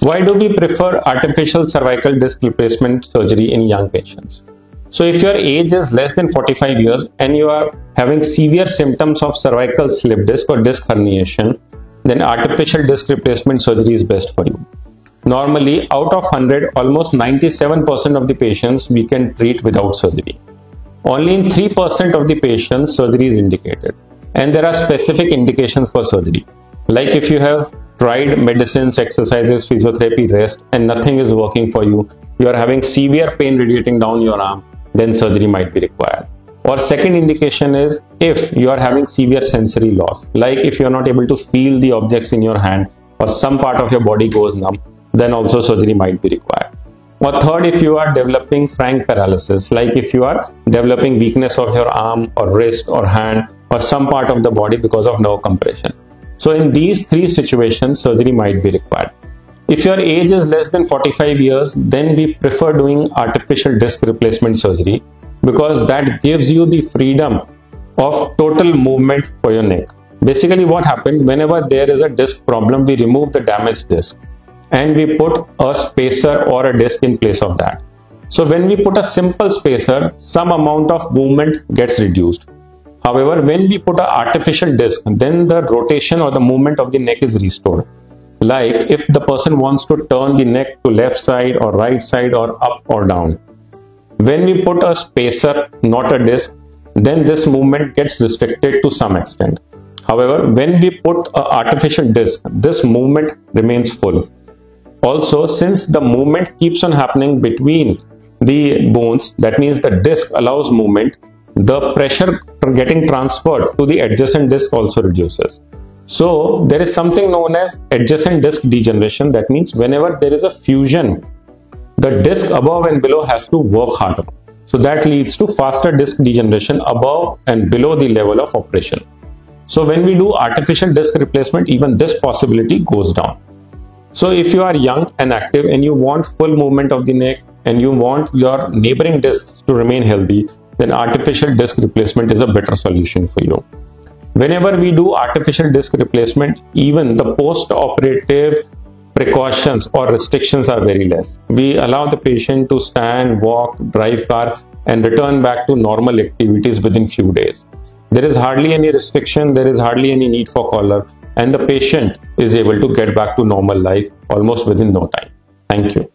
Why do we prefer artificial cervical disc replacement surgery in young patients? So if your age is less than 45 years and you are having severe symptoms of cervical slip disc or disc herniation, then artificial disc replacement surgery is best for you. Normally, out of 100, almost 97% of the patients we can treat without surgery. Only in 3% of the patients surgery is indicated. And there are specific indications for surgery. Like if you have tried medicines, exercises, physiotherapy, rest, and nothing is working for you, you are having severe pain radiating down your arm, then surgery might be required. Or second indication is if you are having severe sensory loss, like if you are not able to feel the objects in your hand or some part of your body goes numb, then also surgery might be required. Or third, if you are developing frank paralysis, like if you are developing weakness of your arm or wrist or hand or some part of the body because of nerve compression. So in these three situations, surgery might be required. If your age is less than 45 years, then we prefer doing artificial disc replacement surgery because that gives you the freedom of total movement for your neck. Basically what happened, whenever there is a disc problem, we remove the damaged disc and we put a spacer or a disc in place of that. So when we put a simple spacer, some amount of movement gets reduced. However, when we put an artificial disc, then the rotation or the movement of the neck is restored. Like if the person wants to turn the neck to left side or right side or up or down. When we put a spacer, not a disc, then this movement gets restricted to some extent. However, when we put an artificial disc, this movement remains full. Also, since the movement keeps on happening between the bones, that means the disc allows movement, the pressure getting transferred to the adjacent disc also reduces. So there is something known as adjacent disc degeneration. That means whenever there is a fusion, the disc above and below has to work harder. So that leads to faster disc degeneration above and below the level of operation. So when we do artificial disc replacement, even this possibility goes down. So if you are young and active and you want full movement of the neck and you want your neighboring discs to remain healthy, then artificial disc replacement is a better solution for you. Whenever we do artificial disc replacement, even the post-operative precautions or restrictions are very less. We allow the patient to stand, walk, drive car and return back to normal activities within few days. There is hardly any restriction, there is hardly any need for collar, and the patient is able to get back to normal life almost within no time. Thank you.